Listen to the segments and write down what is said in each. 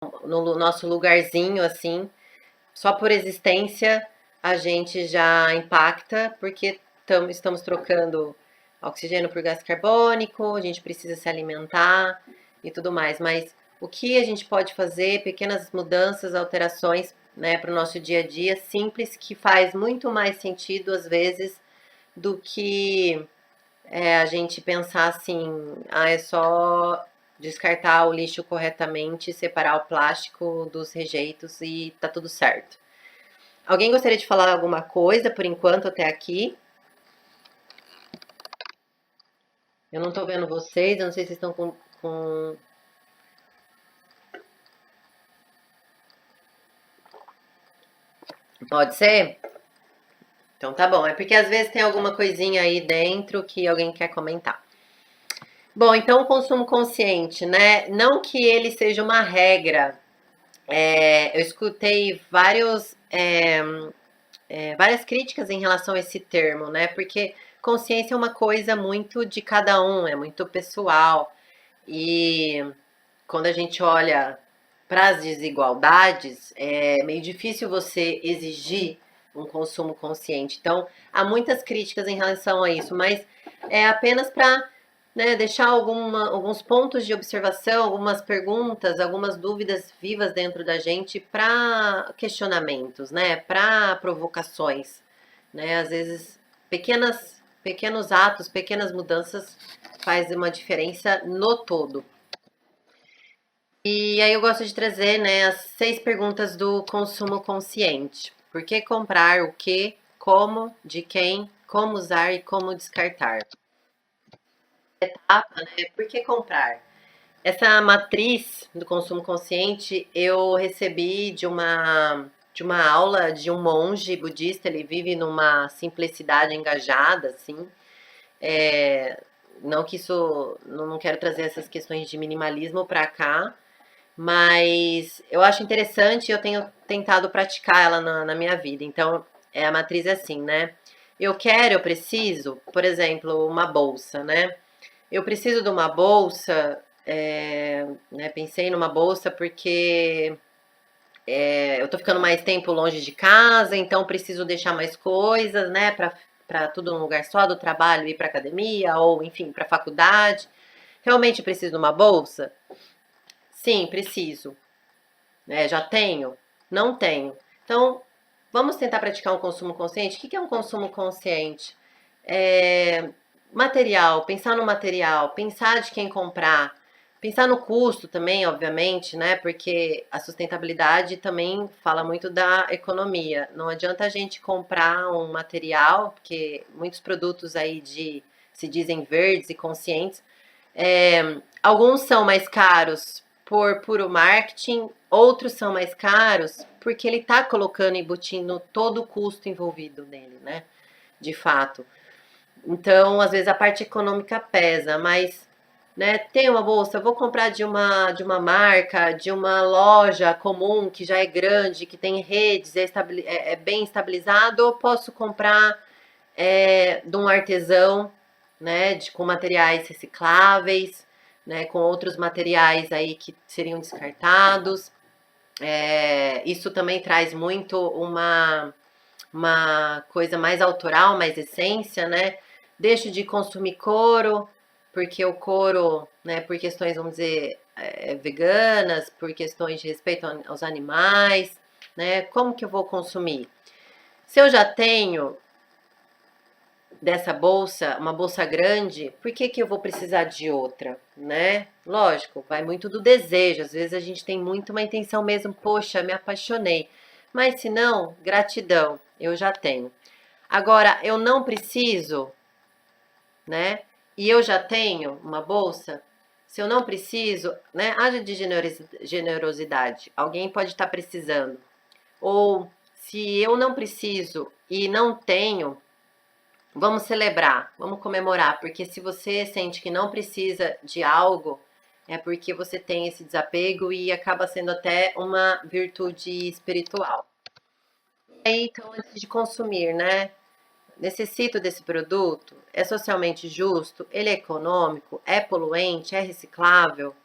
no nosso lugarzinho, assim, só por existência a gente já impacta, porque estamos trocando oxigênio por gás carbônico, a gente precisa se alimentar e tudo mais. Mas o que a gente pode fazer, pequenas mudanças, alterações, né, para o nosso dia a dia, simples, que faz muito mais sentido às vezes do que a gente pensar assim, é só descartar o lixo corretamente, separar o plástico dos rejeitos e tá tudo certo. Alguém gostaria de falar alguma coisa por enquanto até aqui? Eu não tô vendo vocês, eu não sei se vocês estão com... Pode ser? Então tá bom. É porque às vezes tem alguma coisinha aí dentro que alguém quer comentar. Bom, então o consumo consciente, né? Não que ele seja uma regra. Eu escutei várias críticas em relação a esse termo, né? Porque consciência é uma coisa muito de cada um, é muito pessoal. E quando a gente olha para as desigualdades, é meio difícil você exigir um consumo consciente. Então, há muitas críticas em relação a isso, mas é apenas para, né, deixar alguns pontos de observação, algumas perguntas, algumas dúvidas vivas dentro da gente para questionamentos, né, para provocações, né? Às vezes pequenos atos, pequenas mudanças faz uma diferença no todo. E aí eu gosto de trazer, né, as 6 perguntas do consumo consciente. Por que comprar, o que, como, de quem, como usar e como descartar. Etapa, né? Por que comprar? Essa matriz do consumo consciente eu recebi de uma aula de um monge budista. Ele vive numa simplicidade engajada, assim. É, não que isso, não quero trazer essas questões de minimalismo para cá, mas eu acho interessante e eu tenho tentado praticar ela na minha vida. Então, a matriz é assim, né? Eu preciso, por exemplo, uma bolsa, né? Eu preciso de uma bolsa, né? Pensei numa bolsa porque eu tô ficando mais tempo longe de casa, então preciso deixar mais coisas, né? Para tudo num lugar só, do trabalho ir para academia ou, enfim, para faculdade. Realmente preciso de uma bolsa? Sim, preciso. Já tenho? Não tenho. Então, vamos tentar praticar um consumo consciente? O que é um consumo consciente? É, material, pensar no material, pensar de quem comprar, pensar no custo também, obviamente, né? Porque a sustentabilidade também fala muito da economia. Não adianta a gente comprar um material, porque muitos produtos aí se dizem verdes e conscientes, alguns são mais caros por puro marketing, outros são mais caros porque ele está colocando, embutindo todo o custo envolvido nele, né? De fato. Então, às vezes a parte econômica pesa, mas, né, tem uma bolsa, vou comprar de uma marca, de uma loja comum que já é grande, que tem redes, é bem estabilizado, ou posso comprar de um artesão, né, com materiais recicláveis, né, com outros materiais aí que seriam descartados. Isso também traz muito uma coisa mais autoral, mais essência, né? Deixo de consumir couro, porque o couro, né, por questões, vamos dizer, veganas, por questões de respeito aos animais, né? Como que eu vou consumir? Se eu já tenho dessa bolsa, uma bolsa grande, por que que eu vou precisar de outra, né? Lógico, vai muito do desejo. Às vezes a gente tem muito uma intenção mesmo, poxa, me apaixonei. Mas se não, gratidão, eu já tenho. Agora, eu não preciso, né? E eu já tenho uma bolsa. Se eu não preciso, né? Haja de generosidade. Alguém pode estar precisando. Ou se eu não preciso e não tenho, vamos celebrar, vamos comemorar, porque se você sente que não precisa de algo, é porque você tem esse desapego e acaba sendo até uma virtude espiritual. E aí, então, antes de consumir, né? Necessito desse produto? É socialmente justo? Ele é econômico? É poluente? É reciclável?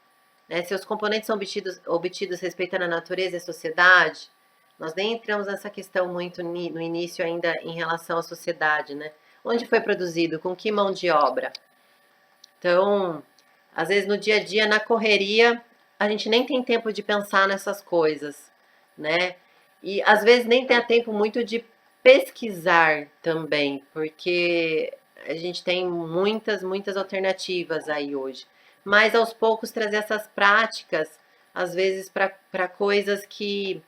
né? Se os componentes são obtidos respeitando a natureza e a sociedade, nós nem entramos nessa questão muito no início ainda em relação à sociedade, né? Onde foi produzido? Com que mão de obra? Então, às vezes no dia a dia, na correria, a gente nem tem tempo de pensar nessas coisas, né? E às vezes nem tem tempo muito de pesquisar também, porque a gente tem muitas alternativas aí hoje. Mas aos poucos trazer essas práticas, às vezes para coisas que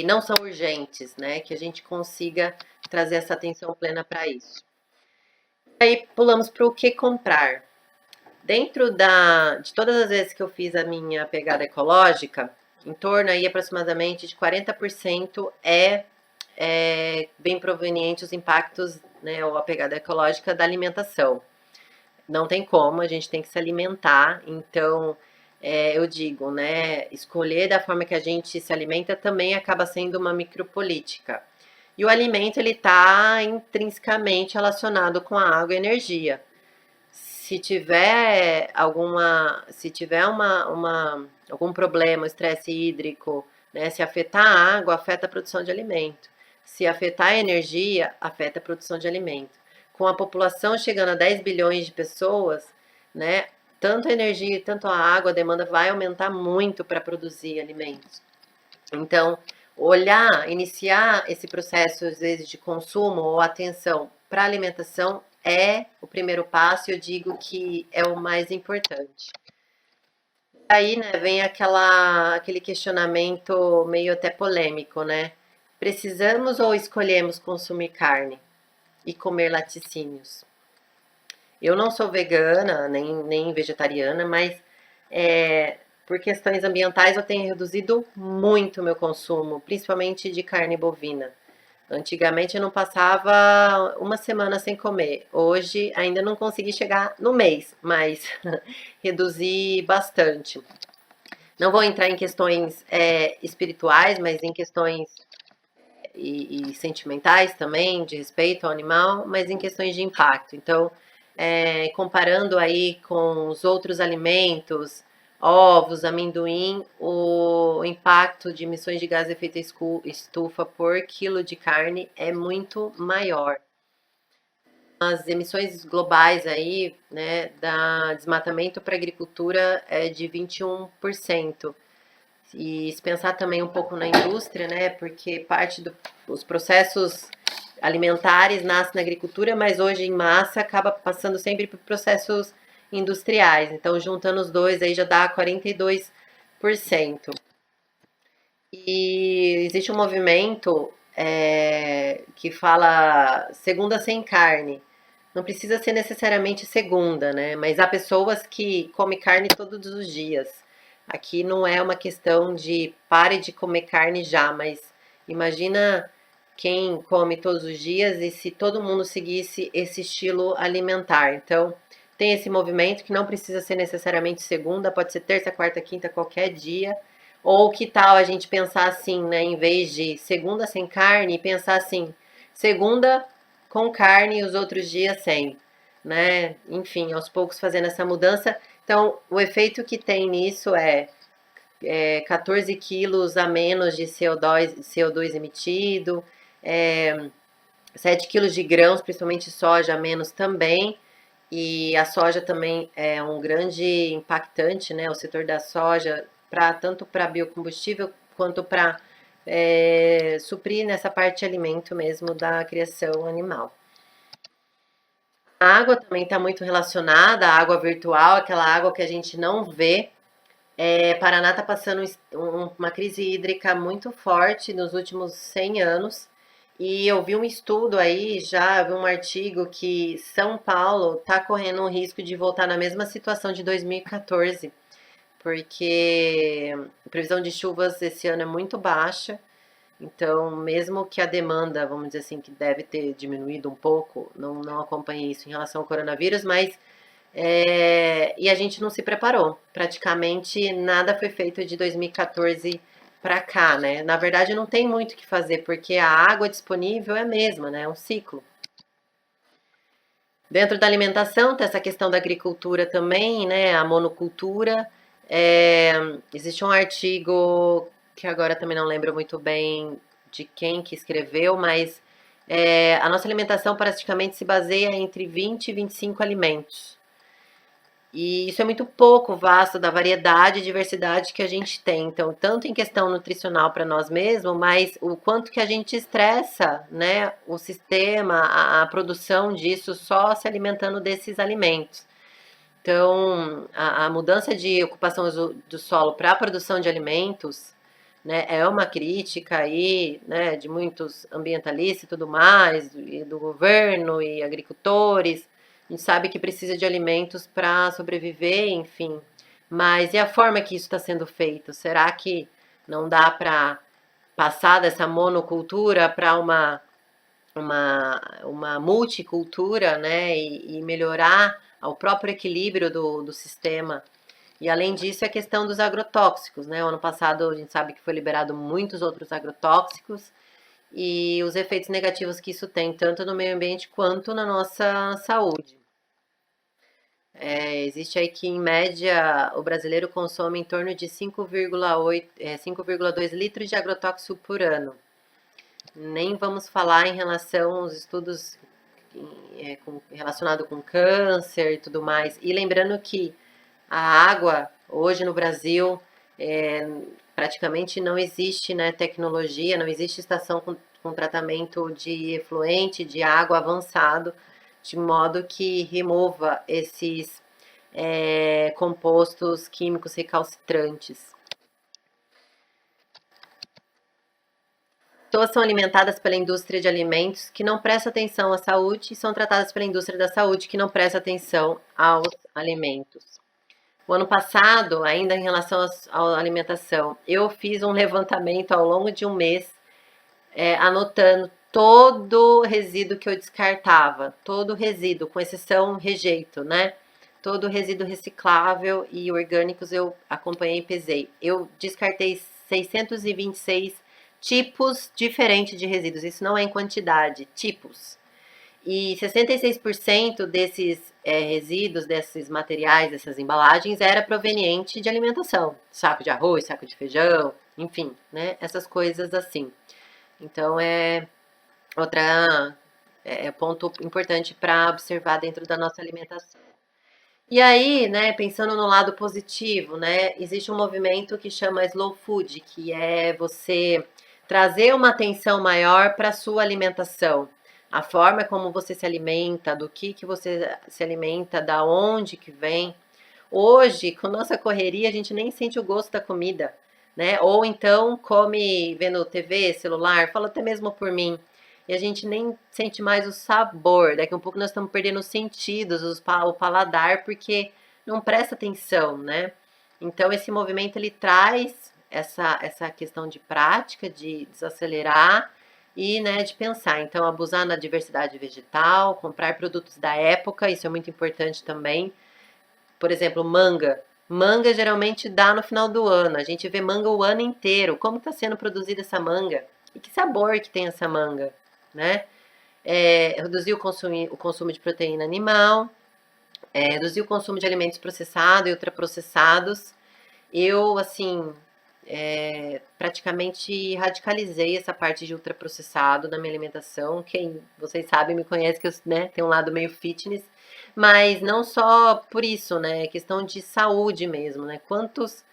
não são urgentes, né? Que a gente consiga trazer essa atenção plena para isso. Aí pulamos para o que comprar. Dentro de todas as vezes que eu fiz a minha pegada ecológica, em torno aí aproximadamente de 40% bem proveniente os impactos, né, ou a pegada ecológica da alimentação. Não tem como, a gente tem que se alimentar, então eu digo, né, escolher da forma que a gente se alimenta também acaba sendo uma micropolítica. E o alimento ele está intrinsecamente relacionado com a água e energia. Se tiver algum problema, estresse hídrico, né, se afetar a água, afeta a produção de alimento. Se afetar a energia, afeta a produção de alimento. Com a população chegando a 10 bilhões de pessoas, né, tanto a energia, tanto a água, a demanda vai aumentar muito para produzir alimentos. Então, iniciar esse processo, às vezes, de consumo ou atenção para a alimentação é o primeiro passo e eu digo que é o mais importante. Aí, né, vem aquele questionamento meio até polêmico, né? Precisamos ou escolhemos consumir carne e comer laticínios? Eu não sou vegana, nem vegetariana, mas por questões ambientais eu tenho reduzido muito o meu consumo, principalmente de carne bovina. Antigamente eu não passava uma semana sem comer. Hoje ainda não consegui chegar no mês, mas reduzi bastante. Não vou entrar em questões espirituais, mas em questões e sentimentais também, de respeito ao animal, mas em questões de impacto. Então, comparando aí com os outros alimentos, ovos, amendoim, o impacto de emissões de gás de efeito estufa por quilo de carne é muito maior. As emissões globais aí, né, da desmatamento para agricultura é de 21%. E se pensar também um pouco na indústria, né, porque parte dos processos alimentares nasce na agricultura, mas hoje em massa acaba passando sempre por processos industriais. Então, juntando os dois, aí já dá 42%. E existe um movimento que fala segunda sem carne. Não precisa ser necessariamente segunda, né? Mas há pessoas que comem carne todos os dias. Aqui não é uma questão de pare de comer carne já, mas imagina quem come todos os dias e se todo mundo seguisse esse estilo alimentar. Então, tem esse movimento que não precisa ser necessariamente segunda, pode ser terça, quarta, quinta, qualquer dia. Ou que tal a gente pensar assim, né? Em vez de segunda sem carne, pensar assim, segunda com carne e os outros dias sem, né? Enfim, aos poucos fazendo essa mudança. Então, o efeito que tem nisso é 14 quilos a menos de CO2 emitido, 7 quilos de grãos, principalmente soja, a menos também. E a soja também é um grande impactante, né? O setor da soja, tanto para biocombustível quanto para suprir nessa parte de alimento mesmo da criação animal. A água também está muito relacionada, a água virtual, aquela água que a gente não vê. Paraná está passando uma crise hídrica muito forte nos últimos 100 anos. E eu vi um estudo aí, já vi um artigo que São Paulo está correndo um risco de voltar na mesma situação de 2014, porque a previsão de chuvas esse ano é muito baixa. Então, mesmo que a demanda, vamos dizer assim, que deve ter diminuído um pouco, não acompanhei isso em relação ao coronavírus, mas e a gente não se preparou. Praticamente nada foi feito de 2014 para cá, né? Na verdade, não tem muito o que fazer, porque a água disponível é a mesma, né? É um ciclo. Dentro da alimentação, tem essa questão da agricultura também, né? A monocultura. É, existe um artigo que agora também não lembro muito bem de quem que escreveu, mas a nossa alimentação praticamente se baseia entre 20 e 25 alimentos. E isso é muito pouco vasto da variedade e diversidade que a gente tem. Então, tanto em questão nutricional para nós mesmos, mas o quanto que a gente estressa, né, o sistema, a produção disso só se alimentando desses alimentos. Então, a mudança de ocupação do solo para a produção de alimentos, né, é uma crítica aí, né, de muitos ambientalistas e tudo mais, e do governo e agricultores. A gente sabe que precisa de alimentos para sobreviver, enfim. Mas e a forma que isso está sendo feito? Será que não dá para passar dessa monocultura para uma multicultura, né, e melhorar o próprio equilíbrio do sistema? E além disso, a questão dos agrotóxicos, né? O ano passado a gente sabe que foi liberado muitos outros agrotóxicos e os efeitos negativos que isso tem, tanto no meio ambiente quanto na nossa saúde. Existe aí que, em média, o brasileiro consome em torno de 5,2 litros de agrotóxico por ano. Nem vamos falar em relação aos estudos relacionados com câncer e tudo mais. E lembrando que a água, hoje no Brasil, praticamente não existe, né, tecnologia, não existe estação com tratamento de efluente, de água avançado, de modo que remova esses compostos químicos recalcitrantes. Pessoas são alimentadas pela indústria de alimentos que não presta atenção à saúde e são tratadas pela indústria da saúde que não presta atenção aos alimentos. O ano passado, ainda em relação à alimentação, eu fiz um levantamento ao longo de um mês, anotando todo resíduo que eu descartava, todo resíduo, com exceção rejeito, né? Todo resíduo reciclável e orgânicos eu acompanhei e pesei. Eu descartei 626 tipos diferentes de resíduos, isso não é em quantidade, tipos. E 66% desses resíduos, desses materiais, dessas embalagens, era proveniente de alimentação. Saco de arroz, saco de feijão, enfim, né? Essas coisas assim. Então, outra ponto importante para observar dentro da nossa alimentação. E aí, né, pensando no lado positivo, né, existe um movimento que chama Slow Food, que é você trazer uma atenção maior para a sua alimentação. A forma como você se alimenta, do que você se alimenta, da onde que vem. Hoje, com nossa correria, a gente nem sente o gosto da comida, né? Ou então come vendo TV, celular, falo até mesmo por mim. E a gente nem sente mais o sabor. Daqui a um pouco nós estamos perdendo os sentidos, o paladar, porque não presta atenção, né? Então esse movimento ele traz essa questão de prática, de desacelerar e, né, de pensar. Então abusar na diversidade vegetal, comprar produtos da época, isso é muito importante também. Por exemplo, manga. Manga geralmente dá no final do ano. A gente vê manga o ano inteiro. Como está sendo produzida essa manga? E que sabor que tem essa manga, né? Reduzir o consumo de proteína animal, reduzir o consumo de alimentos processados e ultraprocessados. Eu, assim, praticamente radicalizei essa parte de ultraprocessado na minha alimentação. Quem vocês sabem, me conhece que eu, né, tenho um lado meio fitness, mas não só por isso, né? É questão de saúde mesmo, né? Quantos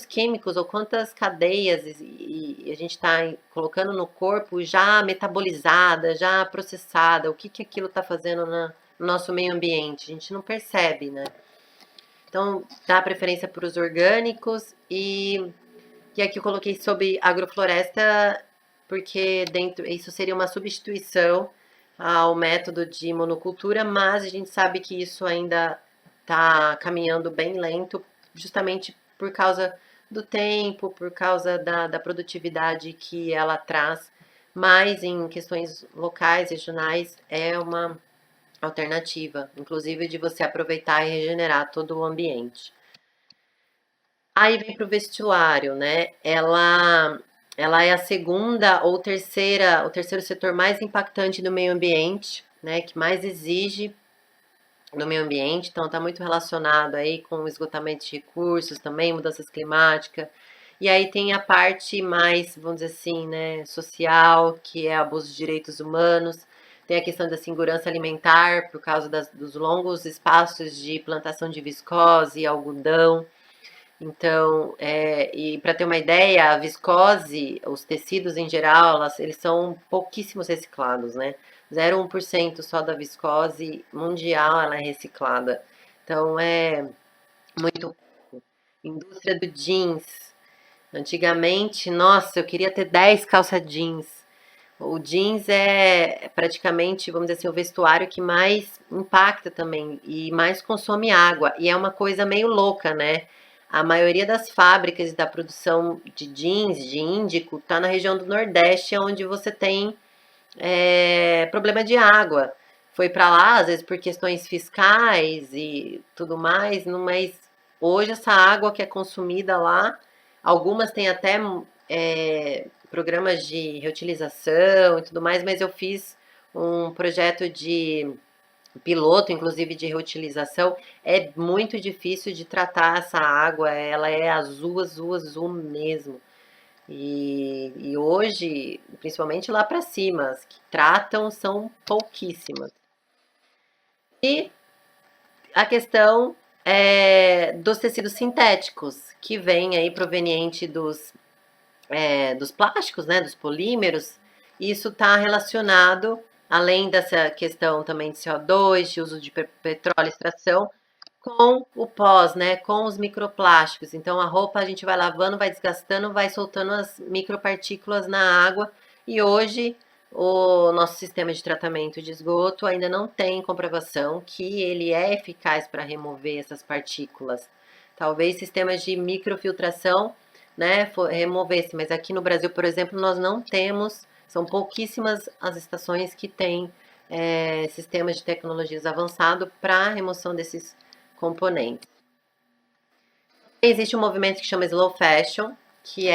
químicos ou quantas cadeias a gente está colocando no corpo já metabolizada, já processada, o que aquilo está fazendo no nosso meio ambiente? A gente não percebe, né? Então, dá preferência para os orgânicos e aqui eu coloquei sobre agrofloresta, porque isso seria uma substituição ao método de monocultura, mas a gente sabe que isso ainda está caminhando bem lento, justamente por causa do tempo, por causa da produtividade que ela traz, mas em questões locais, regionais, é uma alternativa, inclusive de você aproveitar e regenerar todo o ambiente. Aí vem para o vestuário, né? Ela é a segunda ou terceira, o terceiro setor mais impactante do meio ambiente, né? Que mais exige do meio ambiente, então está muito relacionado aí com o esgotamento de recursos também, mudanças climáticas. E aí tem a parte mais, vamos dizer assim, né, social, que é abuso de direitos humanos, tem a questão da segurança alimentar, por causa dos longos espaços de plantação de viscose e algodão. Então, e para ter uma ideia, a viscose, os tecidos em geral, eles são pouquíssimos reciclados, né? 0,1% só da viscose mundial ela é reciclada. Então, é muito pouco. Indústria do jeans. Antigamente, nossa, eu queria ter 10 calça jeans. O jeans é praticamente, vamos dizer assim, o vestuário que mais impacta também e mais consome água. E é uma coisa meio louca, né? A maioria das fábricas da produção de jeans, de índico, está na região do Nordeste, onde você tem problema de água. Foi para lá, às vezes por questões fiscais e tudo mais, mas hoje essa água que é consumida lá, algumas têm até programas de reutilização e tudo mais, mas eu fiz um projeto de piloto, inclusive de reutilização. É muito difícil de tratar essa água, ela é azul, azul, azul mesmo. E hoje, principalmente lá para cima, as que tratam são pouquíssimas. E a questão dos tecidos sintéticos, que vem aí proveniente dos plásticos, né, dos polímeros. Isso está relacionado, além dessa questão também de CO2, de uso de petróleo, extração, com o pós, né, com os microplásticos. Então a roupa a gente vai lavando, vai desgastando, vai soltando as micropartículas na água. E hoje o nosso sistema de tratamento de esgoto ainda não tem comprovação que ele é eficaz para remover essas partículas. Talvez sistemas de microfiltração, né, removesse, mas aqui no Brasil, por exemplo, nós não temos, são pouquíssimas as estações que têm sistemas de tecnologias avançados para remoção desses componentes. Existe um movimento que chama Slow Fashion, que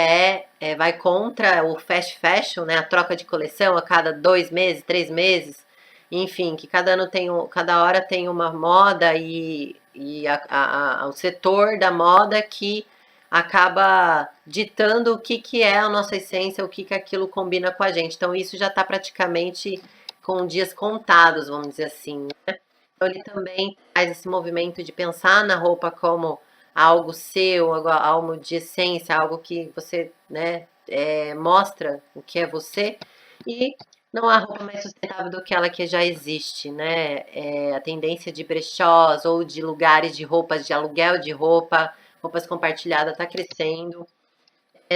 vai contra o fast fashion, né, a troca de coleção a cada 2 meses, 3 meses, enfim, que cada ano cada hora tem uma moda e o setor da moda que acaba ditando o que é a nossa essência, o que aquilo combina com a gente. Então isso já está praticamente com dias contados, vamos dizer assim, né? Então ele também faz esse movimento de pensar na roupa como algo seu, algo de essência, algo que você, né, mostra o que é você, e não há roupa mais sustentável do que ela que já existe, né? A tendência de brechós ou de lugares de roupas, de aluguel de roupa, roupas compartilhadas está crescendo.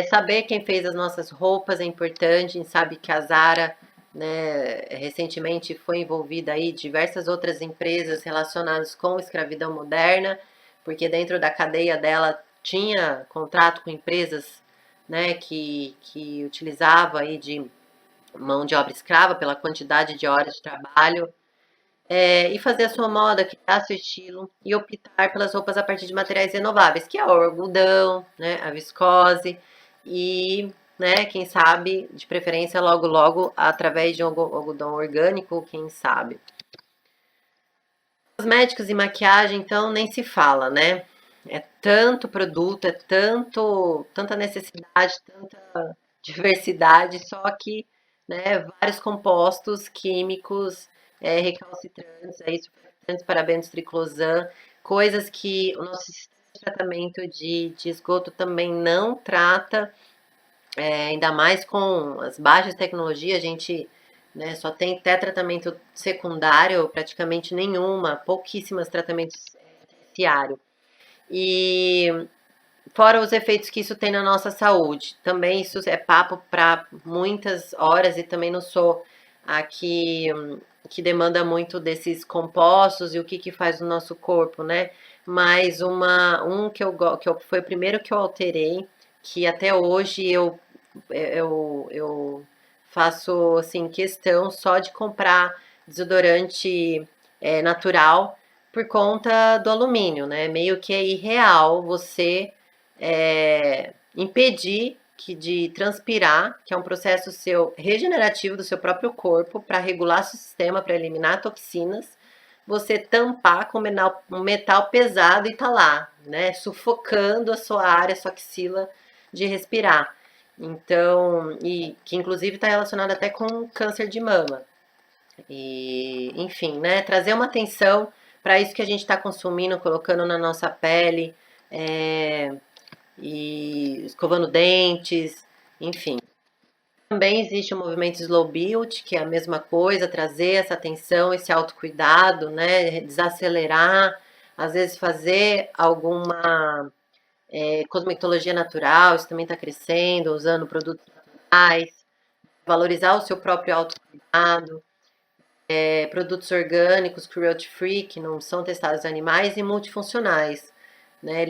Saber quem fez as nossas roupas é importante. A gente sabe que a Zara, né, recentemente foi envolvida aí diversas outras empresas relacionadas com escravidão moderna, porque dentro da cadeia dela tinha contrato com empresas, né, que utilizava aí de mão de obra escrava pela quantidade de horas de trabalho. E fazer a sua moda, criar seu estilo e optar pelas roupas a partir de materiais renováveis, que é o algodão, né, a viscose e, né, quem sabe, de preferência logo logo através de um algodão orgânico, quem sabe. Cosméticos e maquiagem, então, nem se fala, né? É tanto produto, tanta necessidade, tanta diversidade, só que, né, vários compostos químicos recalcitrantes, surfactantes, parabenos, triclosan, coisas que o nosso sistema de tratamento de esgoto também não trata, ainda mais com as baixas tecnologias, a gente, né, só tem até tratamento secundário, praticamente nenhuma, pouquíssimos tratamentos terciário. E fora os efeitos que isso tem na nossa saúde. Também isso é papo para muitas horas e também não sou aqui que demanda muito desses compostos e o que faz no nosso corpo, né? Mas que foi o primeiro que eu alterei, que até hoje eu faço assim questão só de comprar desodorante natural por conta do alumínio, né? Meio que é irreal você impedir de transpirar, que é um processo seu regenerativo do seu próprio corpo para regular seu sistema, para eliminar toxinas, você tampar com um metal pesado e tá lá, né? Sufocando a sua área, a sua axila de respirar. Então, e que inclusive está relacionado até com câncer de mama. E, enfim, né? Trazer uma atenção para isso que a gente está consumindo, colocando na nossa pele, é, e escovando dentes, enfim. Também existe o movimento Slow Build, que é a mesma coisa, trazer essa atenção, esse autocuidado, né? Desacelerar, às vezes fazer alguma cosmetologia natural, isso também está crescendo, usando produtos naturais, valorizar o seu próprio autocuidado, produtos orgânicos, cruelty free, que não são testados em animais, e multifuncionais, né?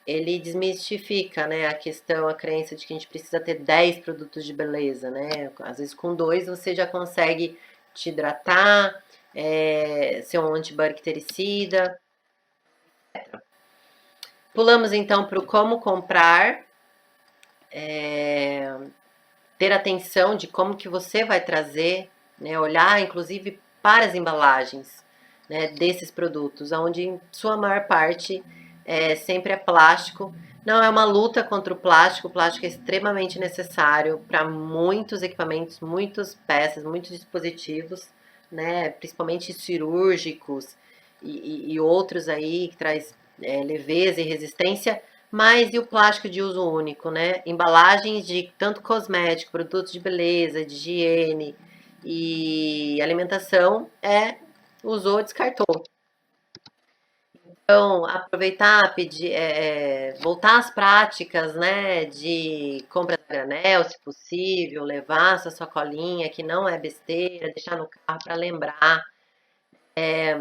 Ele desmistifica, né, a questão, a crença de que a gente precisa ter 10 produtos de beleza, né? Às vezes com 2 você já consegue te hidratar, ser um antibactericida. Pulamos então para o como comprar, ter atenção de como que você vai trazer, né, olhar inclusive para as embalagens, né, desses produtos, onde sua maior parte sempre é plástico. Não é uma luta contra o plástico é extremamente necessário para muitos equipamentos, muitas peças, muitos dispositivos, né, principalmente cirúrgicos e outros aí que traz leveza e resistência, mas e o plástico de uso único, né? Embalagens de tanto cosmético, produtos de beleza, de higiene e alimentação usou, descartou. Então, aproveitar, pedir, voltar às práticas, né, de compra a granel, se possível, levar essa sacolinha que não é besteira, deixar no carro para lembrar.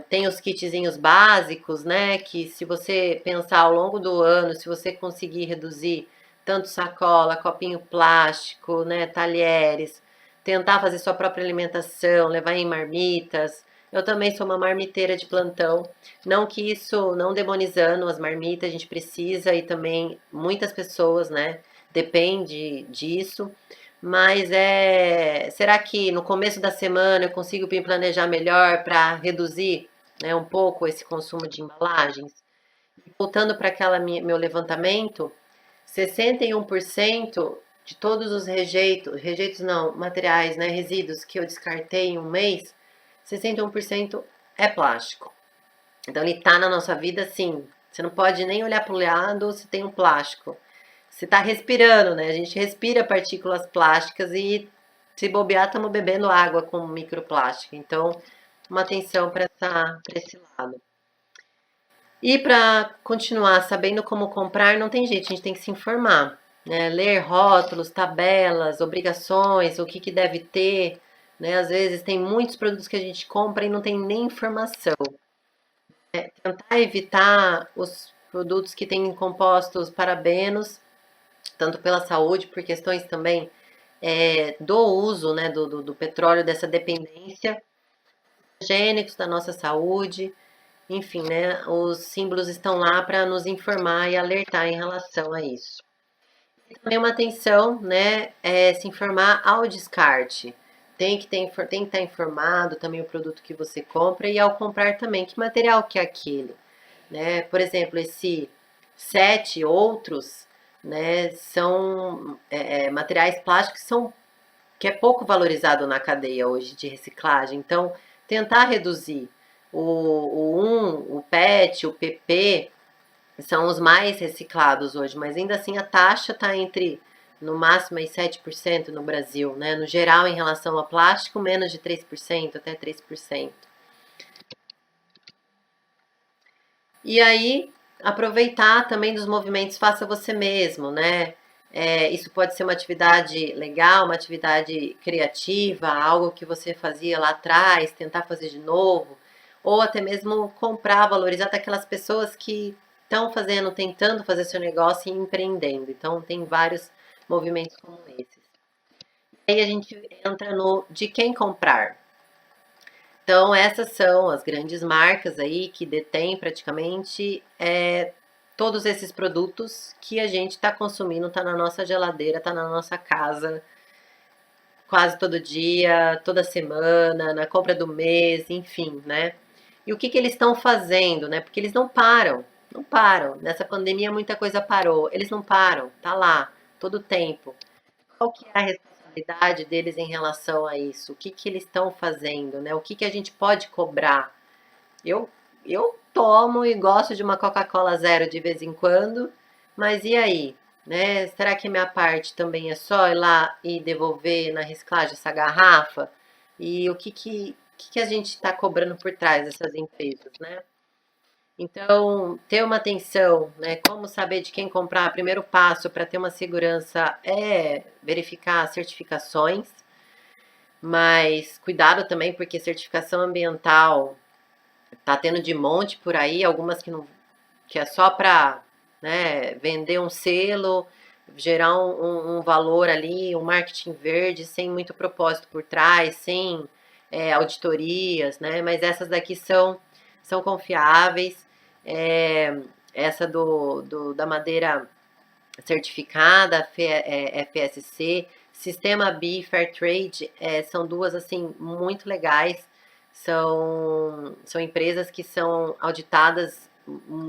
Tem os kitzinhos básicos, né? Que se você pensar ao longo do ano, se você conseguir reduzir tanto sacola, copinho plástico, né? Talheres, tentar fazer sua própria alimentação, levar em marmitas. Eu também sou uma marmiteira de plantão. Não que isso, não demonizando as marmitas, a gente precisa e também muitas pessoas, né? Depende disso. Mas será que no começo da semana eu consigo me planejar melhor para reduzir, né, um pouco esse consumo de embalagens? Voltando para aquela meu levantamento, 61% de todos os rejeitos não, materiais, né, resíduos que eu descartei em um mês, 61% é plástico. Então ele está na nossa vida sim. Você não pode nem olhar para o lado se tem um plástico. Você está respirando, né? A gente respira partículas plásticas e se bobear, estamos bebendo água com microplástico. Então, uma atenção para esse lado. E para continuar sabendo como comprar, não tem jeito, a gente tem que se informar, né? Ler rótulos, tabelas, obrigações, o que deve ter, né? Às vezes tem muitos produtos que a gente compra e não tem nem informação. Tentar evitar os produtos que têm compostos parabenos, tanto pela saúde, por questões também do uso, né, do petróleo, dessa dependência, higiênicos da nossa saúde, enfim, né, os símbolos estão lá para nos informar e alertar em relação a isso. E também uma atenção, né, se informar ao descarte. Tem que estar informado também o produto que você compra e ao comprar também, que material que é aquele, né? Por exemplo, esse 7 outros, né, são materiais plásticos que é pouco valorizado na cadeia hoje de reciclagem. Então, tentar reduzir o PET, o PP, são os mais reciclados hoje, mas ainda assim a taxa está entre, no máximo, aí 7% no Brasil, né? No geral, em relação ao plástico, menos de 3%, até 3%. E aí, aproveitar também dos movimentos Faça Você Mesmo, né? Isso pode ser uma atividade legal, uma atividade criativa, algo que você fazia lá atrás, tentar fazer de novo, ou até mesmo comprar, valorizar daquelas pessoas que estão fazendo, tentando fazer seu negócio e empreendendo. Então, tem vários movimentos como esses. E aí a gente entra no de quem comprar. Então, essas são as grandes marcas aí que detêm praticamente todos esses produtos que a gente está consumindo, está na nossa geladeira, está na nossa casa, quase todo dia, toda semana, na compra do mês, enfim, né? E o que eles estão fazendo, né? Porque eles não param, não param. Nessa pandemia muita coisa parou. Eles não param, tá lá, todo o tempo. Qual que é a responsabilidade deles em relação a isso? O que eles estão fazendo, né? O que a gente pode cobrar? Eu, eu tomo e gosto de uma Coca-Cola zero de vez em quando, mas e aí? Né? Será que minha parte também é só ir lá e devolver na reciclagem essa garrafa? E o que a gente está cobrando por trás dessas empresas, né? Então, ter uma atenção, né? Como saber de quem comprar? Primeiro passo para ter uma segurança é verificar as certificações, mas cuidado também, porque certificação ambiental tá tendo de monte por aí, algumas que não, que é só para, né, vender um selo, gerar um valor ali, um marketing verde, sem muito propósito por trás, sem auditorias, né? Mas essas daqui são confiáveis. É, essa da madeira certificada, FSC, Sistema B Fair Trade, são duas assim muito legais. São empresas que são auditadas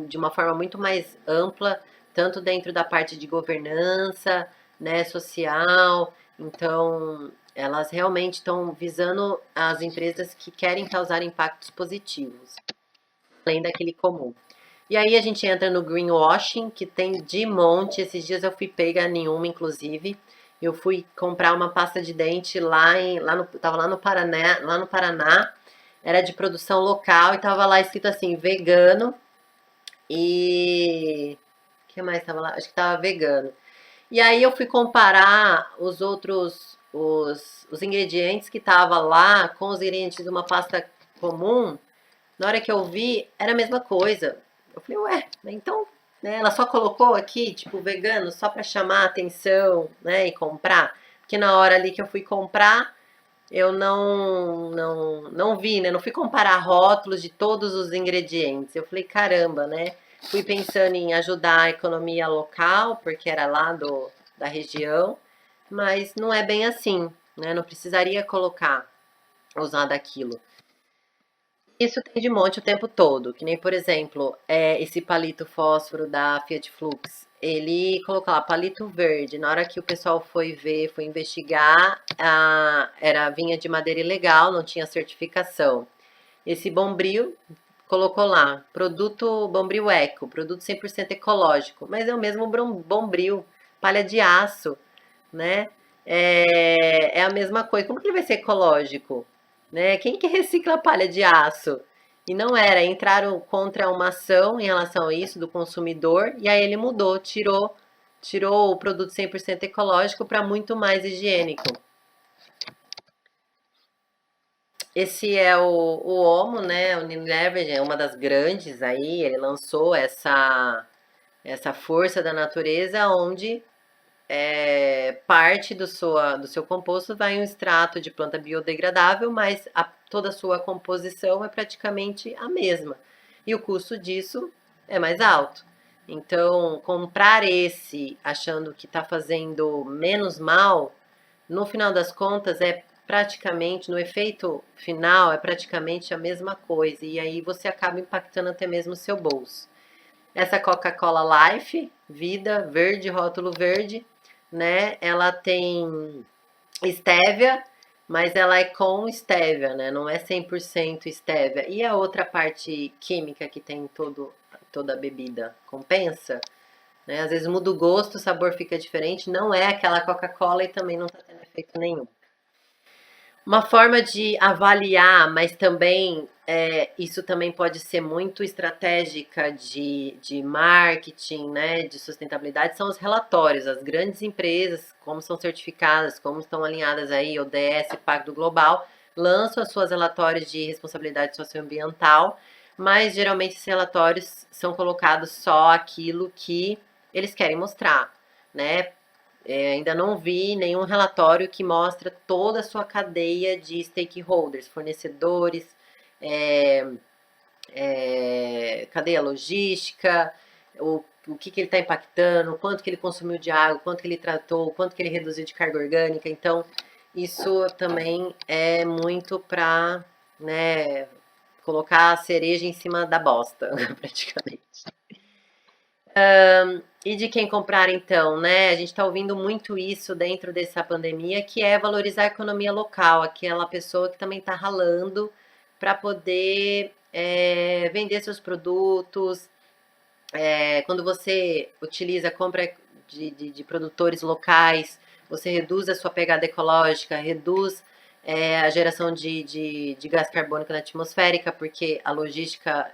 de uma forma muito mais ampla, tanto dentro da parte de governança, né, social. Então, elas realmente estão visando as empresas que querem causar impactos positivos, além daquele comum. E aí a gente entra no greenwashing, que tem de monte. Esses dias eu fui pega nenhuma, inclusive. Eu fui comprar uma pasta de dente tava lá no Paraná, era de produção local e tava lá escrito assim, vegano e... O que mais tava lá? Acho que tava vegano. E aí eu fui comparar os ingredientes que tava lá com os ingredientes de uma pasta comum. Na hora que eu vi, era a mesma coisa. Eu falei, ué, então, né, ela só colocou aqui, tipo, vegano, só para chamar a atenção, né, e comprar. Porque na hora ali que eu fui comprar, eu não vi, né, não fui comparar rótulos de todos os ingredientes. Eu falei, caramba, né, fui pensando em ajudar a economia local, porque era lá da região, mas não é bem assim, né, não precisaria usar daquilo. Isso tem de monte o tempo todo, que nem, por exemplo, esse palito fósforo da Fiat Flux. Ele colocou lá palito verde. Na hora que o pessoal foi ver, foi investigar, vinha de madeira ilegal, não tinha certificação. Esse Bombril colocou lá, produto Bombril Eco, produto 100% ecológico, mas é o mesmo Bombril, palha de aço, né? É a mesma coisa. Como que ele vai ser ecológico? Né? Quem que recicla palha de aço? E não era, entraram contra uma ação em relação a isso do consumidor, e aí ele mudou, tirou o produto 100% ecológico para muito mais higiênico. Esse é o Omo, né? O Unilever é uma das grandes aí, ele lançou essa força da natureza onde parte do seu composto vai em um extrato de planta biodegradável, mas toda a sua composição é praticamente a mesma. E o custo disso é mais alto. Então, comprar esse achando que está fazendo menos mal, no final das contas, no efeito final, é praticamente a mesma coisa. E aí você acaba impactando até mesmo o seu bolso. Essa Coca-Cola Life, vida, verde, rótulo verde, né? Ela tem estévia, mas ela é com estévia, né? Não é 100% estévia. E a outra parte química que tem em toda a bebida, compensa? Né? Às vezes muda o gosto, o sabor fica diferente. Não é aquela Coca-Cola e também não está tendo efeito nenhum. Uma forma de avaliar, mas também isso também pode ser muito estratégica de marketing, né, de sustentabilidade, são os relatórios. As grandes empresas, como são certificadas, como estão alinhadas aí, ODS, Pacto Global, lançam as suas relatórios de responsabilidade socioambiental, mas geralmente esses relatórios são colocados só aquilo que eles querem mostrar, né? Ainda não vi nenhum relatório que mostra toda a sua cadeia de stakeholders, fornecedores, é, cadeia logística, o que ele está impactando, quanto que ele consumiu de água, quanto que ele tratou, quanto que ele reduziu de carga orgânica. Então, isso também é muito para, né, colocar a cereja em cima da bosta, praticamente. E de quem comprar então, né? A gente está ouvindo muito isso dentro dessa pandemia, que é valorizar a economia local, aquela pessoa que também está ralando para poder vender seus produtos. Quando você utiliza compra de produtores locais, você reduz a sua pegada ecológica, reduz a geração de gás carbônico na atmosférica, porque a logística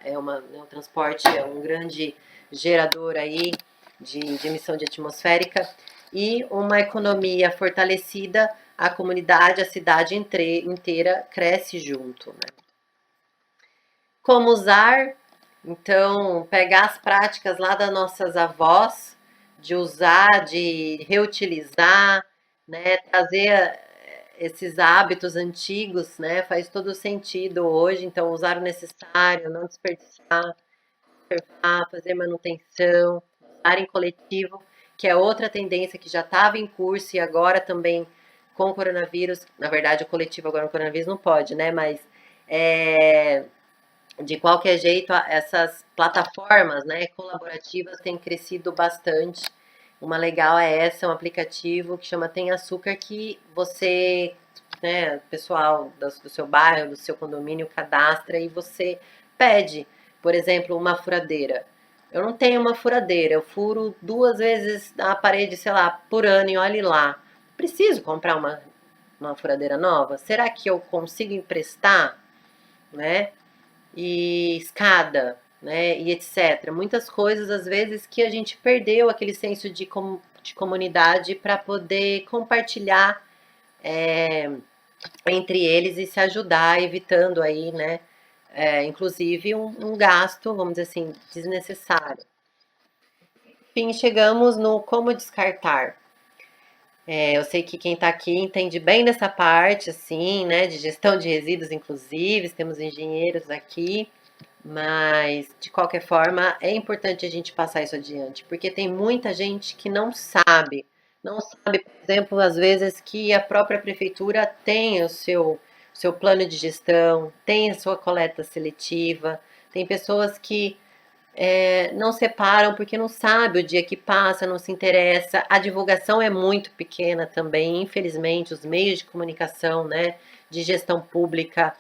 o transporte é um grande gerador aí de emissão de atmosférica, e uma economia fortalecida, a comunidade, a cidade inteira cresce junto, né? Como usar? Então, pegar as práticas lá das nossas avós, de usar, de reutilizar, né? Trazer esses hábitos antigos, né? Faz todo sentido hoje. Então, usar o necessário, não desperdiçar, conservar, fazer manutenção, usar em coletivo, que é outra tendência que já estava em curso e agora também com o coronavírus. Na verdade, o coletivo agora no coronavírus não pode, né? Mas de qualquer jeito, essas plataformas, né, colaborativas têm crescido bastante. Uma legal é essa, um aplicativo que chama Tem Açúcar, que você, né, pessoal do seu bairro, do seu condomínio, cadastra e você pede, por exemplo, uma furadeira. Eu não tenho uma furadeira, eu furo 2 vezes a parede, sei lá, por ano e olhe lá. Preciso comprar uma furadeira nova? Será que eu consigo emprestar, né? E escada, né, e etc. Muitas coisas, às vezes, que a gente perdeu aquele senso de comunidade para poder compartilhar entre eles e se ajudar, evitando aí, né, inclusive um gasto, vamos dizer assim, desnecessário. Enfim, chegamos no como descartar. Eu sei que quem está aqui entende bem dessa parte, assim, né, de gestão de resíduos, inclusive, temos engenheiros aqui. Mas, de qualquer forma, é importante a gente passar isso adiante, porque tem muita gente que não sabe. Não sabe, por exemplo, às vezes que a própria prefeitura tem o seu plano de gestão, tem a sua coleta seletiva. Tem pessoas que não separam porque não sabe o dia que passa, não se interessa. A divulgação é muito pequena também, infelizmente, os meios de comunicação, né, de gestão pública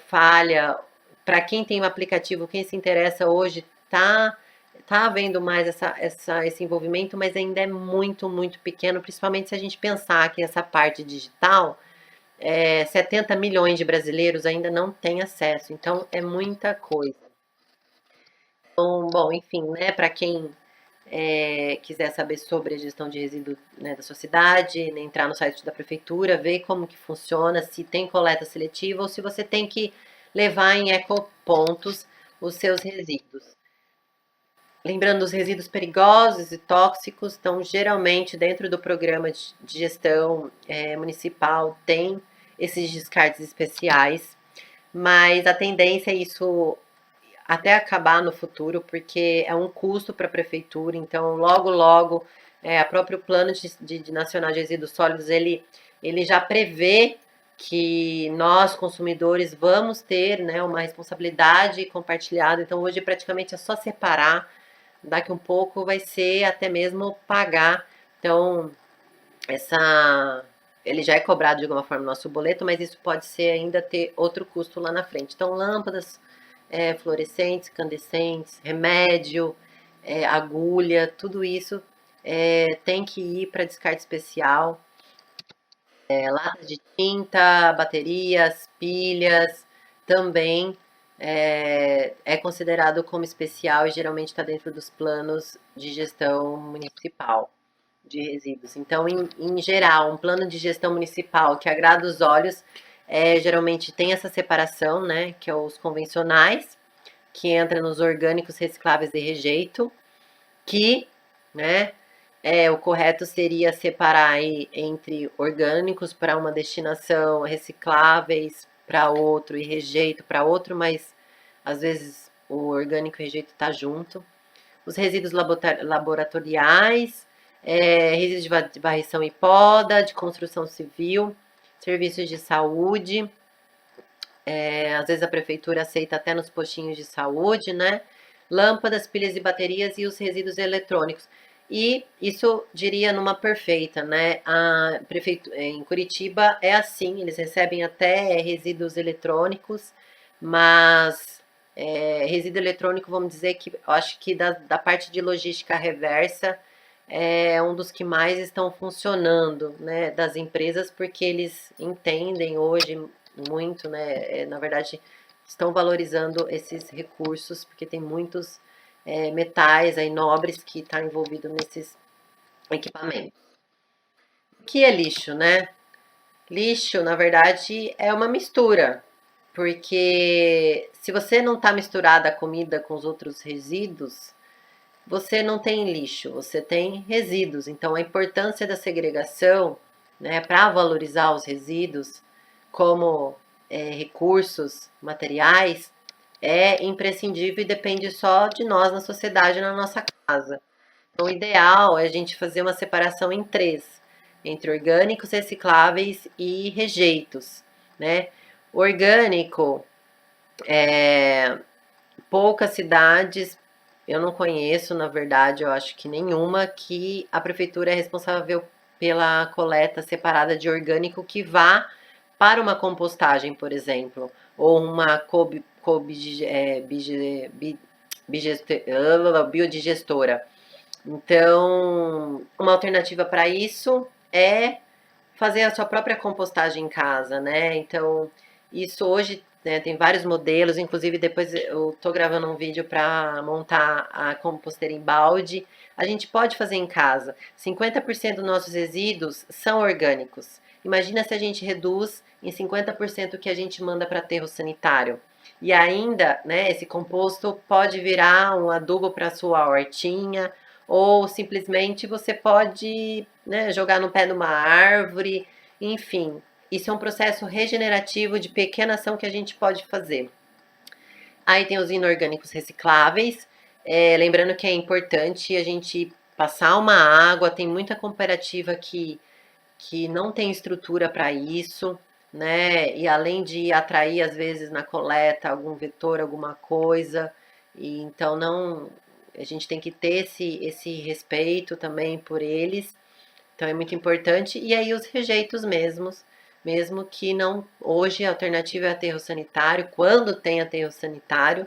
falha. Para quem tem um aplicativo, quem se interessa hoje, tá havendo mais esse envolvimento, mas ainda é muito, muito pequeno, principalmente se a gente pensar que essa parte digital, 70 milhões de brasileiros ainda não têm acesso, então é muita coisa. Então, bom, enfim, né, para quem quiser saber sobre a gestão de resíduos, né, da sua cidade, né, entrar no site da prefeitura, ver como que funciona, se tem coleta seletiva ou se você tem que levar em ecopontos os seus resíduos. Lembrando, os resíduos perigosos e tóxicos estão geralmente dentro do programa de gestão municipal, tem esses descartes especiais, mas a tendência é isso até acabar no futuro, porque é um custo para a prefeitura. Então, logo, logo, a próprio Plano Nacional de Resíduos Sólidos, ele já prevê que nós, consumidores, vamos ter, né, uma responsabilidade compartilhada. Então, hoje, praticamente, é só separar. Daqui um pouco vai ser até mesmo pagar. Então, ele já é cobrado de alguma forma no nosso boleto, mas isso pode ser ainda ter outro custo lá na frente. Então, lâmpadas fluorescentes, incandescentes, remédio, agulha, tudo isso tem que ir para descarte especial. Latas de tinta, baterias, pilhas, também considerado como especial e geralmente está dentro dos planos de gestão municipal de resíduos. Então, em geral, um plano de gestão municipal que agrada os olhos geralmente tem essa separação, né, que é os convencionais, que entra nos orgânicos recicláveis de rejeito, que, né, o correto seria separar aí entre orgânicos para uma destinação, recicláveis para outro e rejeito para outro, mas às vezes o orgânico e o rejeito tá junto. Os resíduos laboratoriais, resíduos de varrição e poda, de construção civil, serviços de saúde, às vezes a prefeitura aceita até nos postinhos de saúde, né? Lâmpadas, pilhas e baterias e os resíduos eletrônicos. E isso diria numa perfeita, né? A prefeitura em Curitiba é assim, eles recebem até resíduos eletrônicos, mas resíduo eletrônico, vamos dizer que eu acho que da parte de logística reversa é um dos que mais estão funcionando, né, das empresas, porque eles entendem hoje muito, né, na verdade, estão valorizando esses recursos, porque tem muitos metais aí nobres que estão envolvidos nesses equipamentos. O que é lixo, né? Lixo, na verdade, é uma mistura, porque se você não está misturada a comida com os outros resíduos, você não tem lixo, você tem resíduos. Então, a importância da segregação, né, para valorizar os resíduos como recursos materiais é imprescindível e depende só de nós na sociedade, na nossa casa. Então, o ideal é a gente fazer uma separação em três, entre orgânicos, recicláveis e rejeitos, né? O orgânico, poucas cidades, eu não conheço, na verdade, eu acho que nenhuma, que a prefeitura é responsável pela coleta separada de orgânico que vá para uma compostagem, por exemplo, ou uma biodigestora. Então, uma alternativa para isso é fazer a sua própria compostagem em casa, né? Então, isso hoje, né, tem vários modelos, inclusive depois eu tô gravando um vídeo para montar a composteira em balde. A gente pode fazer em casa. 50% dos nossos resíduos são orgânicos. Imagina se a gente reduz em 50% o que a gente manda para aterro sanitário. E ainda, né, esse composto pode virar um adubo para sua hortinha, ou simplesmente você pode, né, jogar no pé de uma árvore, enfim. Isso é um processo regenerativo de pequena ação que a gente pode fazer. Aí tem os inorgânicos recicláveis, lembrando que é importante a gente passar uma água, tem muita cooperativa que não tem estrutura para isso, né? E além de atrair, às vezes, na coleta algum vetor, alguma coisa, e então não. A gente tem que ter esse respeito também por eles, então é muito importante. E aí os rejeitos mesmo que não. Hoje a alternativa é aterro sanitário, quando tem aterro sanitário,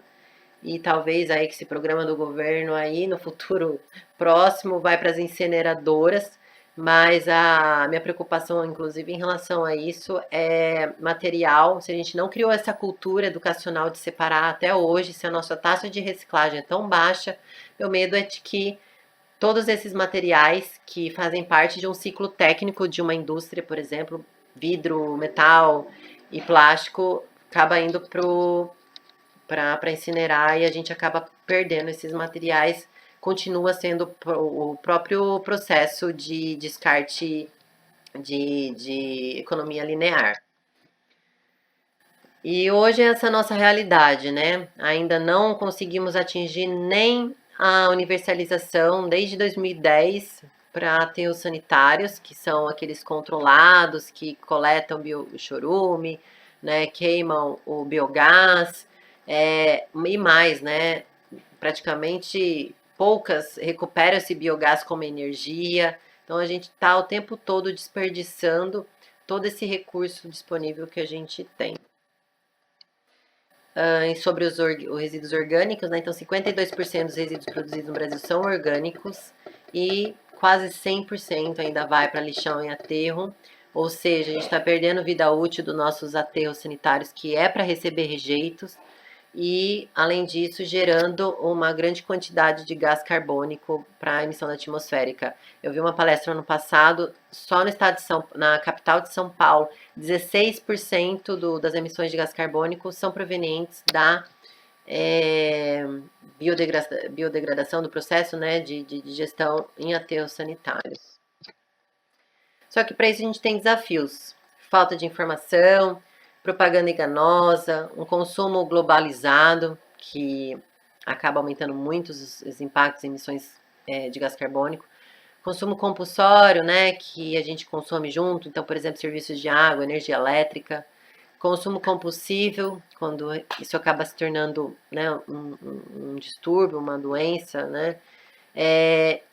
e talvez aí que esse programa do governo aí no futuro próximo vai para as incineradoras, mas a minha preocupação, inclusive, em relação a isso é material. Se a gente não criou essa cultura educacional de separar até hoje, se a nossa taxa de reciclagem é tão baixa, meu medo é de que todos esses materiais que fazem parte de um ciclo técnico de uma indústria, por exemplo, vidro, metal e plástico, acaba indo para incinerar e a gente acaba perdendo esses materiais. Continua sendo o próprio processo de descarte de economia linear. E hoje é essa nossa realidade, né? Ainda não conseguimos atingir nem a universalização desde 2010 para aterros sanitários, que são aqueles controlados que coletam o chorume, né? Queimam o biogás, e mais, né? Praticamente poucas recuperam esse biogás como energia. Então a gente está o tempo todo desperdiçando todo esse recurso disponível que a gente tem. Sobre os resíduos orgânicos, né? Então 52% dos resíduos produzidos no Brasil são orgânicos e quase 100% ainda vai para lixão e aterro. Ou seja, a gente está perdendo vida útil dos nossos aterros sanitários, que é para receber rejeitos, e, além disso, gerando uma grande quantidade de gás carbônico para a emissão atmosférica. Eu vi uma palestra ano passado, só no estado de na capital de São Paulo, 16% das emissões de gás carbônico são provenientes da biodegradação do processo, né, de gestão em aterros sanitários. Só que para isso a gente tem desafios. Falta de informação, propaganda enganosa, um consumo globalizado que acaba aumentando muito os impactos e emissões de gás carbônico. Consumo compulsório, né, que a gente consome junto, então, por exemplo, serviços de água, energia elétrica. Consumo compulsivo, quando isso acaba se tornando, né, um distúrbio, uma doença, né?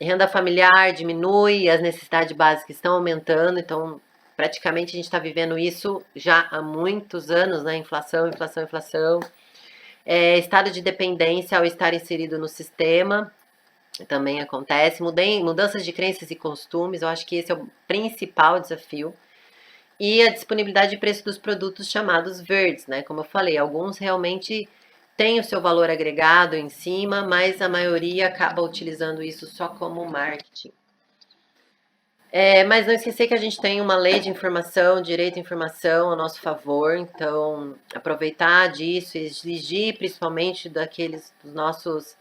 Renda familiar diminui, as necessidades básicas estão aumentando, então praticamente a gente está vivendo isso já há muitos anos, né? Inflação, inflação, inflação. Estado de dependência ao estar inserido no sistema também acontece. Mudanças de crenças e costumes, eu acho que esse é o principal desafio. E a disponibilidade de preço dos produtos chamados verdes, né? Como eu falei, alguns realmente têm o seu valor agregado em cima, mas a maioria acaba utilizando isso só como marketing. Mas não esquecer que a gente tem uma lei de informação, direito à informação a nosso favor, então aproveitar disso, exigir principalmente dos nossos,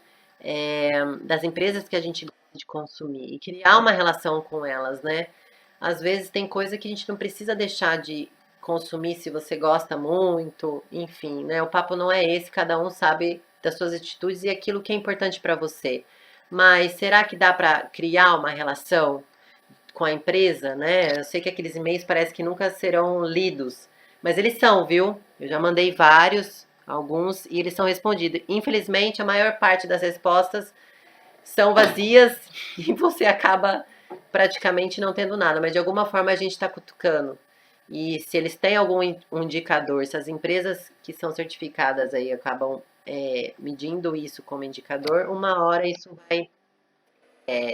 das empresas que a gente gosta de consumir e criar uma relação com elas, né? Às vezes tem coisa que a gente não precisa deixar de consumir se você gosta muito, enfim, né? O papo não é esse, cada um sabe das suas atitudes e aquilo que é importante para você. Mas será que dá para criar uma relação com a empresa, né? Eu sei que aqueles e-mails parece que nunca serão lidos, mas eles são, viu? Eu já mandei vários, alguns, e eles são respondidos. Infelizmente, a maior parte das respostas são vazias e você acaba praticamente não tendo nada, mas de alguma forma a gente está cutucando. E se eles têm algum indicador, se as empresas que são certificadas aí acabam medindo isso como indicador, uma hora isso vai,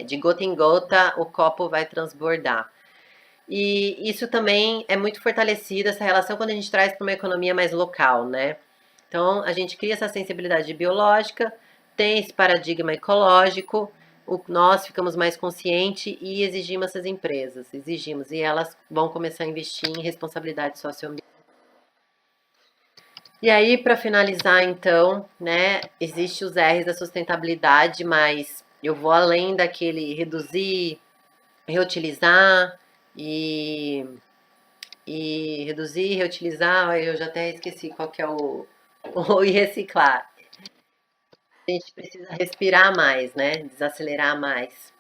de gota em gota, o copo vai transbordar. E isso também é muito fortalecido, essa relação, quando a gente traz para uma economia mais local, né? Então, a gente cria essa sensibilidade biológica, tem esse paradigma ecológico, nós ficamos mais conscientes e exigimos essas empresas, exigimos, e elas vão começar a investir em responsabilidade socioambiental. E aí, para finalizar, então, né, existe os R's da sustentabilidade, mas eu vou além daquele reduzir, reutilizar e, reduzir, reutilizar, eu já até esqueci qual que é o e reciclar. A gente precisa respirar mais, né? Desacelerar mais.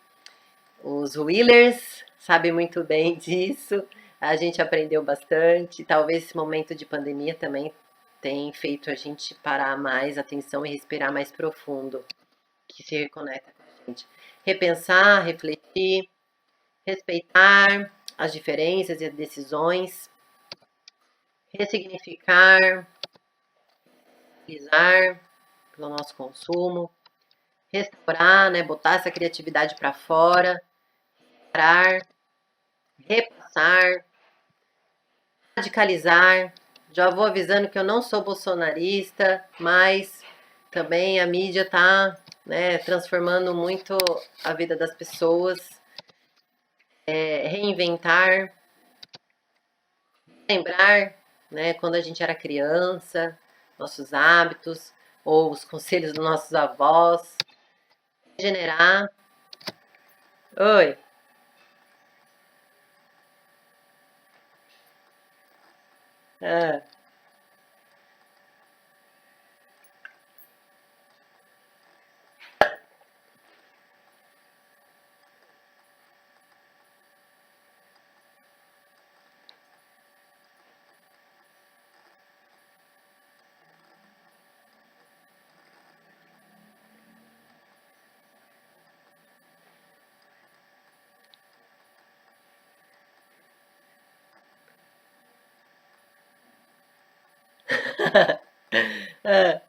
Os Wheelers sabem muito bem disso. A gente aprendeu bastante. Talvez esse momento de pandemia também tenha feito a gente parar mais atenção e respirar mais profundo, que se reconecta com a gente. Repensar, refletir, respeitar as diferenças e as decisões, ressignificar, utilizar pelo nosso consumo, restaurar, né, botar essa criatividade para fora, parar, repassar, radicalizar. Já vou avisando que eu não sou bolsonarista, mas também a mídia está, né, transformando muito a vida das pessoas. Reinventar, lembrar, né, quando a gente era criança, nossos hábitos, ou os conselhos dos nossos avós, regenerar. Oi. Ah. Ah.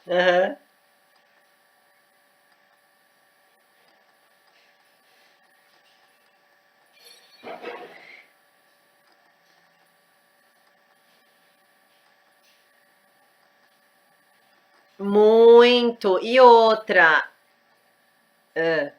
Aham. Muito. E outra. Ah.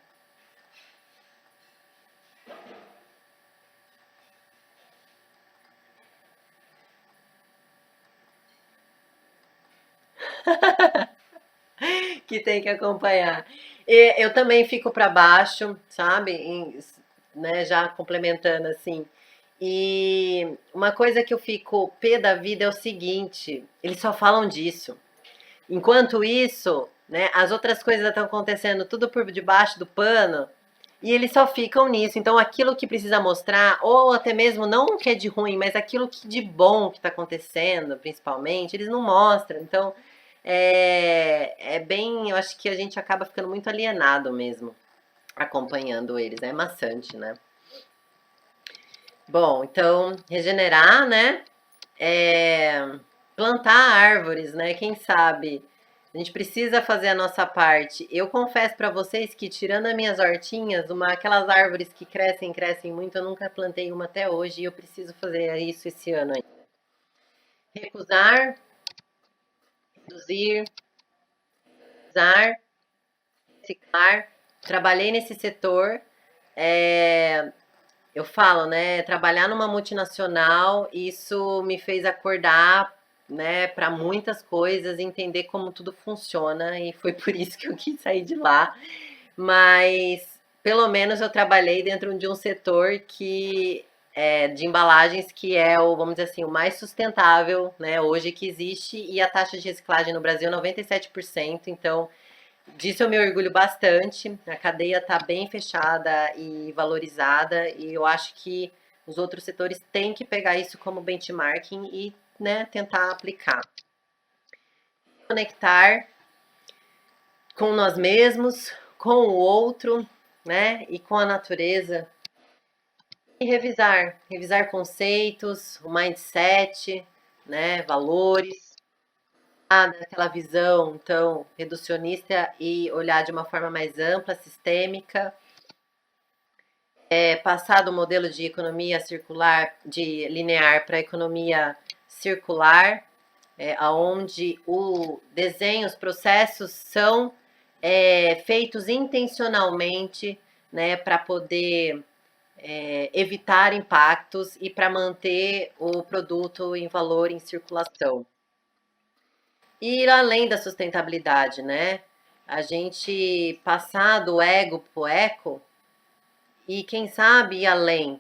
Que tem que acompanhar. Eu também fico para baixo, sabe? Né, já complementando assim. E uma coisa que eu fico pé da vida é o seguinte, eles só falam disso. Enquanto isso, né, as outras coisas estão acontecendo tudo por debaixo do pano e eles só ficam nisso. Então, aquilo que precisa mostrar, ou até mesmo não o que é de ruim, mas aquilo que de bom que está acontecendo, principalmente, eles não mostram. Então, é bem. Eu acho que a gente acaba ficando muito alienado mesmo acompanhando eles. É maçante, né? Bom, então, regenerar, né? Plantar árvores, né? Quem sabe? A gente precisa fazer a nossa parte. Eu confesso para vocês que, tirando as minhas hortinhas, aquelas árvores que crescem, crescem muito, eu nunca plantei uma até hoje e eu preciso fazer isso esse ano ainda. Recusar, reduzir, usar, reciclar. Trabalhei nesse setor. É, eu falo, né? Trabalhar numa multinacional, isso me fez acordar, né, para muitas coisas, entender como tudo funciona, e foi por isso que eu quis sair de lá. Mas pelo menos eu trabalhei dentro de um setor que de embalagens que é o, vamos dizer assim, o mais sustentável, né, hoje que existe, e a taxa de reciclagem no Brasil é 97%, então disso eu me orgulho bastante. A cadeia está bem fechada e valorizada, e eu acho que os outros setores têm que pegar isso como benchmarking e, né, tentar aplicar. Conectar com nós mesmos, com o outro, né, e com a natureza. E revisar conceitos, o mindset, né, valores, aquela visão, então, reducionista e olhar de uma forma mais ampla, sistêmica. Passar do modelo de economia circular, de linear, para economia circular, onde o desenho, os processos são feitos intencionalmente, né, para poder evitar impactos e para manter o produto em valor em circulação. E ir além da sustentabilidade, né? A gente passar do ego para o eco e quem sabe ir além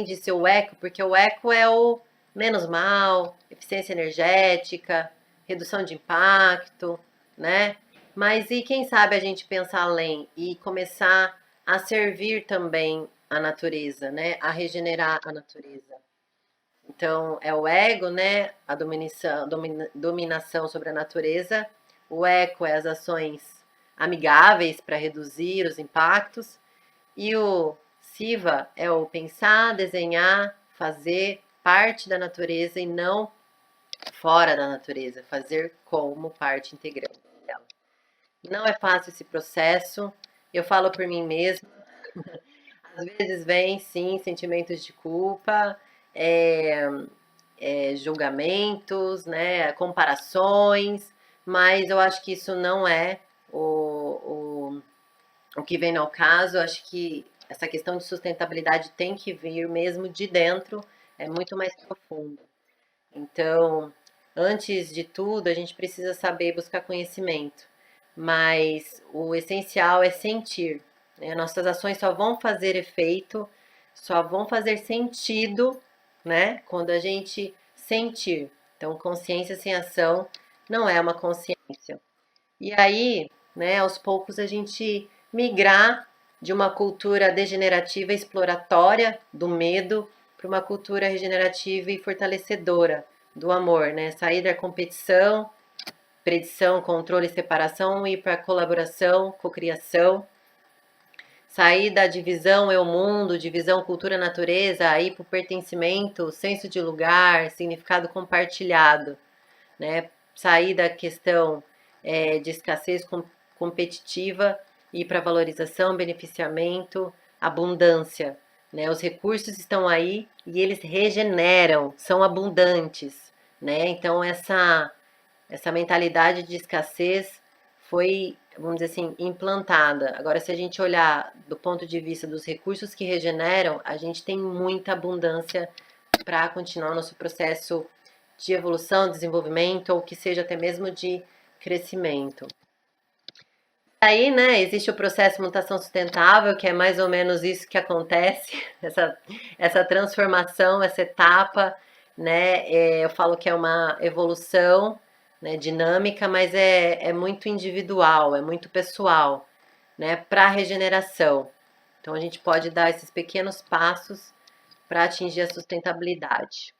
de ser o eco, porque o eco é o menos mal, eficiência energética, redução de impacto, né? Mas e quem sabe a gente pensar além e começar a servir também a natureza, né? A regenerar a natureza. Então, é o ego, né? A dominação sobre a natureza. O eco é as ações amigáveis para reduzir os impactos. E o Siva é o pensar, desenhar, fazer parte da natureza e não fora da natureza, fazer como parte integrante dela. Não é fácil esse processo, eu falo por mim mesma. Às vezes vem, sim, sentimentos de culpa, é, julgamentos, né, comparações, mas eu acho que isso não é o que vem ao caso. Eu acho que essa questão de sustentabilidade tem que vir mesmo de dentro, é muito mais profundo. Então, antes de tudo, a gente precisa saber buscar conhecimento, mas o essencial é sentir, né? Nossas ações só vão fazer efeito, só vão fazer sentido, né? Quando a gente sentir. Então, consciência sem ação não é uma consciência. E aí, né, aos poucos a gente migrar de uma cultura degenerativa exploratória do medo para uma cultura regenerativa e fortalecedora do amor, né? Sair da competição, predição, controle e separação e ir para colaboração, cocriação. Sair da divisão eu mundo, divisão cultura natureza, aí para o pertencimento, senso de lugar, significado compartilhado, né? Sair da questão de escassez competitiva e para valorização, beneficiamento, abundância, né? Os recursos estão aí e eles regeneram, são abundantes, né? Então essa mentalidade de escassez foi, vamos dizer assim, implantada. Agora, se a gente olhar do ponto de vista dos recursos que regeneram, a gente tem muita abundância para continuar nosso processo de evolução, desenvolvimento, ou que seja até mesmo de crescimento. Aí, né, existe o processo de mutação sustentável, que é mais ou menos isso que acontece, essa transformação, essa etapa, né? Eu falo que é uma evolução, né, dinâmica, mas é muito individual, é muito pessoal, né, para a regeneração. Então, a gente pode dar esses pequenos passos para atingir a sustentabilidade.